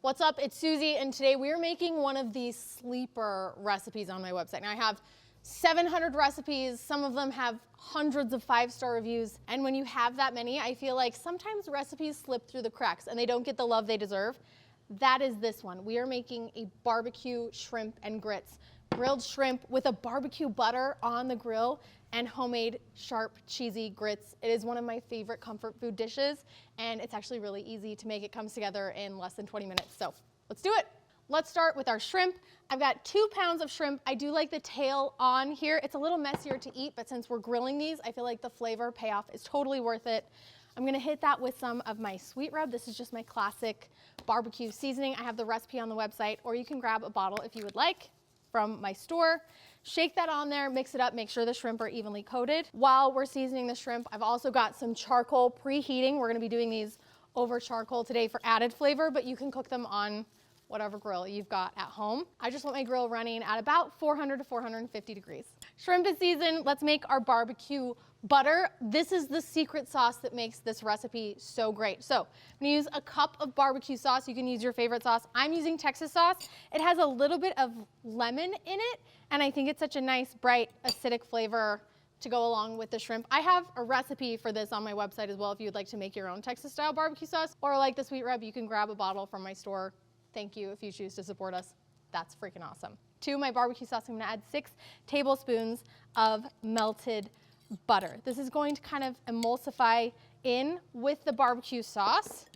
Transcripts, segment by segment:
What's up? It's Susie, and today we are making one of these sleeper recipes on my website. Now I have 700 recipes. Some of them have hundreds of 5-star reviews. And when you have that many, I feel like sometimes recipes slip through the cracks and they don't get the love they deserve. That is this one. We are making a barbecue shrimp and grits. Grilled shrimp with a barbecue butter on the grill and homemade sharp cheesy grits. It is one of my favorite comfort food dishes, and it's actually really easy to make. It comes together in less than 20 minutes. So let's do it. Let's start with our shrimp. I've got 2 pounds of shrimp. I do like the tail on here. It's a little messier to eat, but since we're grilling these, I feel like the flavor payoff is totally worth it. I'm gonna hit that with some of my sweet rub. This is just my classic barbecue seasoning. I have the recipe on the website, or you can grab a bottle if you would like from my store. Shake that on there, mix it up, make sure the shrimp are evenly coated. While we're seasoning the shrimp, I've also got some charcoal preheating. We're gonna be doing these over charcoal today for added flavor, but you can cook them on whatever grill you've got at home. I just want my grill running at about 400 to 450 degrees. Shrimp is seasoned. Let's make our barbecue butter. This is the secret sauce that makes this recipe so great. So I'm gonna use a cup of barbecue sauce. You can use your favorite sauce. I'm using Texas sauce. It has a little bit of lemon in it, and I think it's such a nice, bright, acidic flavor to go along with the shrimp. I have a recipe for this on my website as well if you'd like to make your own Texas style barbecue sauce, or like the sweet rub, you can grab a bottle from my store. Thank you if you choose to support us. That's freaking awesome. To my barbecue sauce, I'm gonna add 6 tablespoons of melted butter. This is going to kind of emulsify in with the barbecue sauce,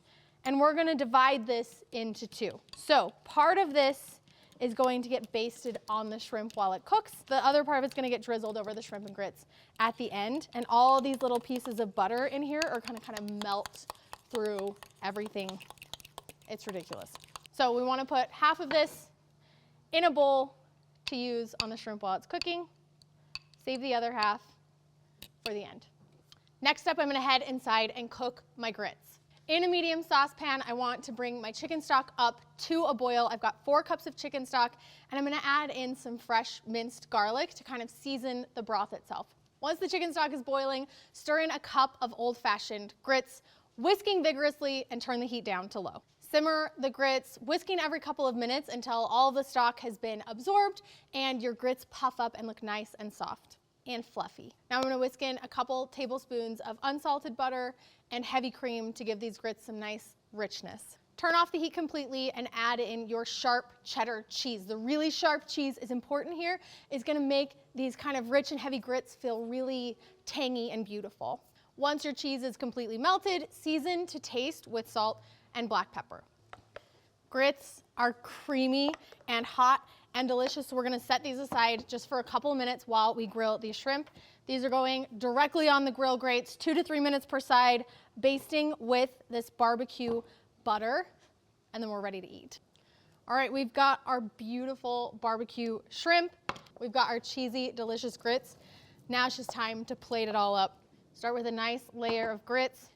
and we're gonna divide this into 2. So part of this is going to get basted on the shrimp while it cooks. The other part of it's gonna get drizzled over the shrimp and grits at the end, and all these little pieces of butter in here are gonna kind of melt through everything. It's ridiculous. So we wanna put half of this in a bowl to use on the shrimp while it's cooking. Save the other half for the end. Next up, I'm gonna head inside and cook my grits. In a medium saucepan, I want to bring my chicken stock up to a boil. I've got 4 cups of chicken stock, and I'm gonna add in some fresh minced garlic to kind of season the broth itself. Once the chicken stock is boiling, stir in a cup of old-fashioned grits, whisking vigorously and turn the heat down to low. Simmer the grits, whisking every couple of minutes until all the stock has been absorbed and your grits puff up and look nice and soft and fluffy. Now I'm gonna whisk in a couple tablespoons of unsalted butter and heavy cream to give these grits some nice richness. Turn off the heat completely and add in your sharp cheddar cheese. The really sharp cheese is important here. It's gonna make these kind of rich and heavy grits feel really tangy and beautiful. Once your cheese is completely melted, season to taste with salt and black pepper. Grits are creamy and hot and delicious, so we're gonna set these aside just for a couple of minutes while we grill these shrimp. These are going directly on the grill grates, 2 to 3 minutes per side, basting with this barbecue butter, and then we're ready to eat. All right, we've got our beautiful barbecue shrimp. We've got our cheesy, delicious grits. Now it's just time to plate it all up. Start with a nice layer of grits.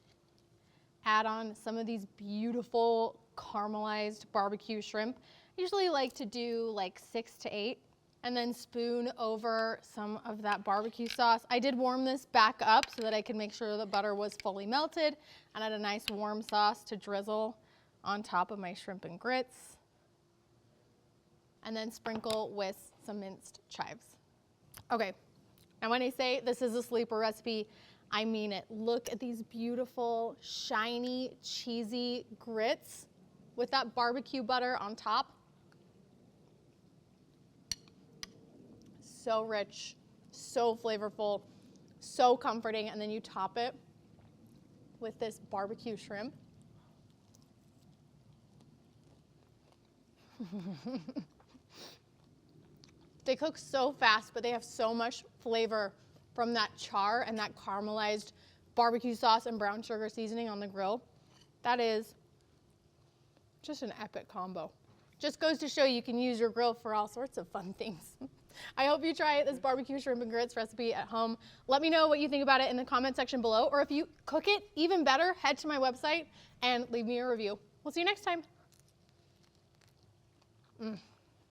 Add on some of these beautiful caramelized barbecue shrimp. I usually like to do like 6 to 8 and then spoon over some of that barbecue sauce. I did warm this back up so that I could make sure the butter was fully melted and add a nice warm sauce to drizzle on top of my shrimp and grits. And then sprinkle with some minced chives. Okay, now when I say this is a sleeper recipe, I mean it. Look at these beautiful, shiny, cheesy grits with that barbecue butter on top. So rich, so flavorful, so comforting, and then you top it with this barbecue shrimp. They cook so fast, but they have so much flavor from that char and that caramelized barbecue sauce and brown sugar seasoning on the grill. That is just an epic combo. Just goes to show you can use your grill for all sorts of fun things. I hope you try this barbecue shrimp and grits recipe at home. Let me know what you think about it in the comment section below, or if you cook it even better, head to my website and leave me a review. We'll see you next time.